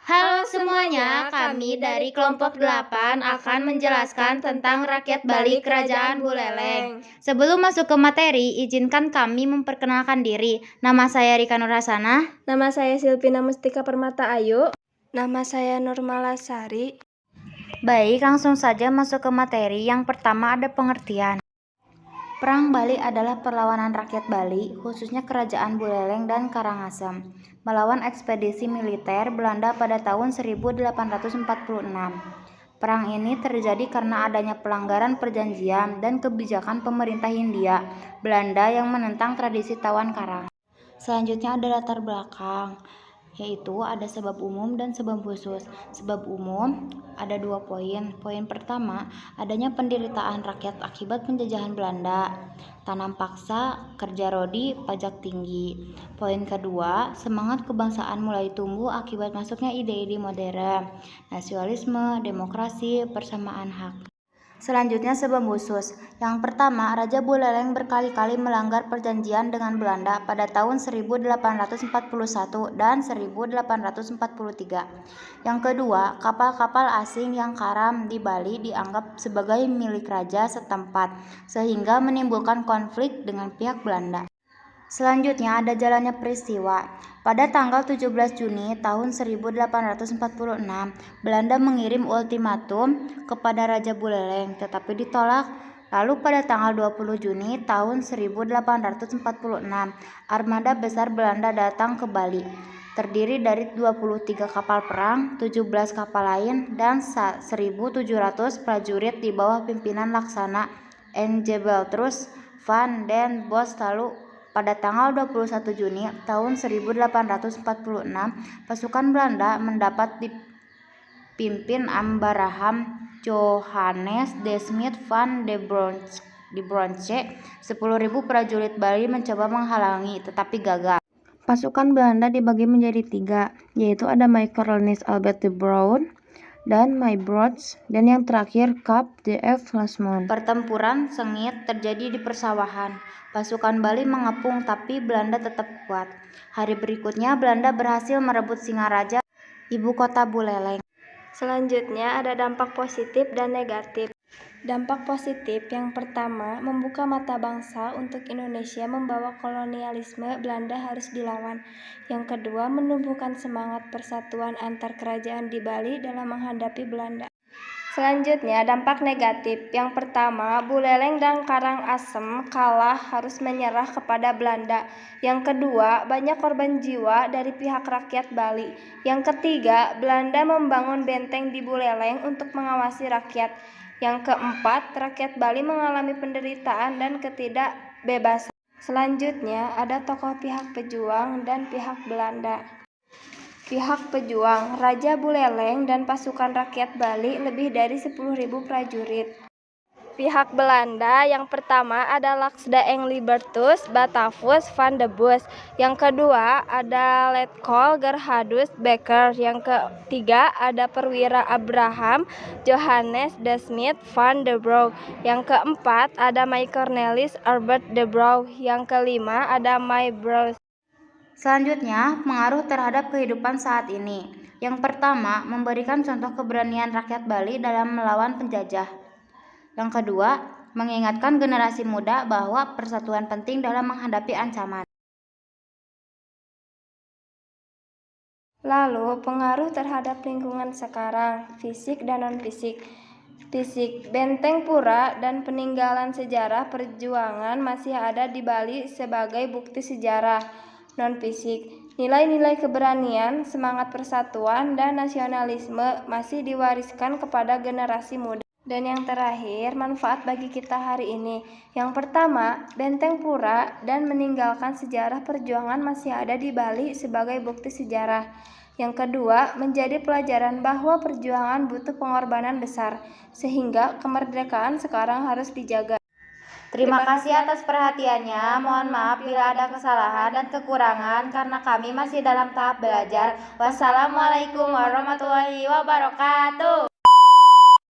Halo semuanya, kami dari kelompok 8 akan menjelaskan tentang rakyat Bali Kerajaan Buleleng. Sebelum masuk ke materi, izinkan kami memperkenalkan diri. Nama saya Rika Nurhasana. Nama saya Silvina Mustika Permata Ayu. Nama saya Nurmalasari. Baik, langsung saja masuk ke materi. Yang pertama ada pengertian. Perang Bali adalah perlawanan rakyat Bali, khususnya Kerajaan Buleleng dan Karangasem, melawan ekspedisi militer Belanda pada tahun 1846. Perang ini terjadi karena adanya pelanggaran perjanjian dan kebijakan pemerintah Hindia Belanda yang menentang tradisi tawan karang. Selanjutnya ada latar belakang, yaitu ada sebab umum dan sebab khusus. Sebab umum ada 2 poin. Poin pertama, adanya penderitaan rakyat akibat penjajahan Belanda, tanam paksa, kerja rodi, pajak tinggi. Poin kedua, semangat kebangsaan mulai tumbuh akibat masuknya ide-ide modern, nasionalisme, demokrasi, persamaan hak. Selanjutnya sebab khusus. Yang pertama, Raja Buleleng berkali-kali melanggar perjanjian dengan Belanda pada tahun 1841 dan 1843. Yang kedua, kapal-kapal asing yang karam di Bali dianggap sebagai milik raja setempat, sehingga menimbulkan konflik dengan pihak Belanda. Selanjutnya ada jalannya peristiwa. Pada tanggal 17 Juni tahun 1846, Belanda mengirim ultimatum kepada Raja Buleleng, tetapi ditolak. Lalu pada tanggal 20 Juni tahun 1846, armada besar Belanda datang ke Bali. Terdiri dari 23 kapal perang, 17 kapal lain, dan 1.700 prajurit di bawah pimpinan Laksana N. Jebeltrus van den Bosch. Lalu pada tanggal 21 Juni tahun 1846, pasukan Belanda mendapat dipimpin Abraham Johannes de Smit van de Bronce. 10.000 prajurit Bali mencoba menghalangi, tetapi gagal. Pasukan Belanda dibagi menjadi 3, yaitu ada Meikerlnis Albert de Brown dan Maybrods, dan yang terakhir Kap de F. Lasmon. Pertempuran sengit terjadi di persawahan. Pasukan Bali mengepung, tapi Belanda tetap kuat. Hari berikutnya Belanda berhasil merebut Singaraja, ibu kota Buleleng. Selanjutnya ada dampak positif dan negatif. Dampak positif yang pertama, membuka mata bangsa untuk Indonesia membawa kolonialisme Belanda harus dilawan. Yang kedua, menumbuhkan semangat persatuan antar kerajaan di Bali dalam menghadapi Belanda. Selanjutnya, dampak negatif. Yang pertama, Buleleng dan Karangasem kalah harus menyerah kepada Belanda. Yang kedua, banyak korban jiwa dari pihak rakyat Bali. Yang ketiga, Belanda membangun benteng di Buleleng untuk mengawasi rakyat. Yang keempat, rakyat Bali mengalami penderitaan dan ketidakbebasan. Selanjutnya, ada tokoh pihak pejuang dan pihak Belanda. Pihak pejuang, Raja Buleleng dan pasukan rakyat Bali lebih dari 10.000 prajurit. Pihak Belanda, yang pertama ada Laksda Englibertus Batavus van de Bus. Yang kedua ada Letkol Gerhardus Becker. Yang ketiga ada Perwira Abraham Johannes de Smit van de Broek. Yang keempat ada Meikerlnis Albert de Brown. Yang kelima ada Maybrods. Selanjutnya, pengaruh terhadap kehidupan saat ini. Yang pertama, memberikan contoh keberanian rakyat Bali dalam melawan penjajah. Yang kedua, mengingatkan generasi muda bahwa persatuan penting dalam menghadapi ancaman. Lalu, pengaruh terhadap lingkungan sekarang, fisik dan non-fisik. Fisik, benteng pura dan peninggalan sejarah perjuangan masih ada di Bali sebagai bukti sejarah. Non-fisik, nilai-nilai keberanian, semangat persatuan, dan nasionalisme masih diwariskan kepada generasi muda. Dan yang terakhir, manfaat bagi kita hari ini. Yang pertama, benteng pura dan meninggalkan sejarah perjuangan masih ada di Bali sebagai bukti sejarah. Yang kedua, menjadi pelajaran bahwa perjuangan butuh pengorbanan besar, sehingga kemerdekaan sekarang harus dijaga. Terima kasih atas perhatiannya. Mohon maaf bila ada kesalahan dan kekurangan karena kami masih dalam tahap belajar. Wassalamualaikum warahmatullahi wabarakatuh.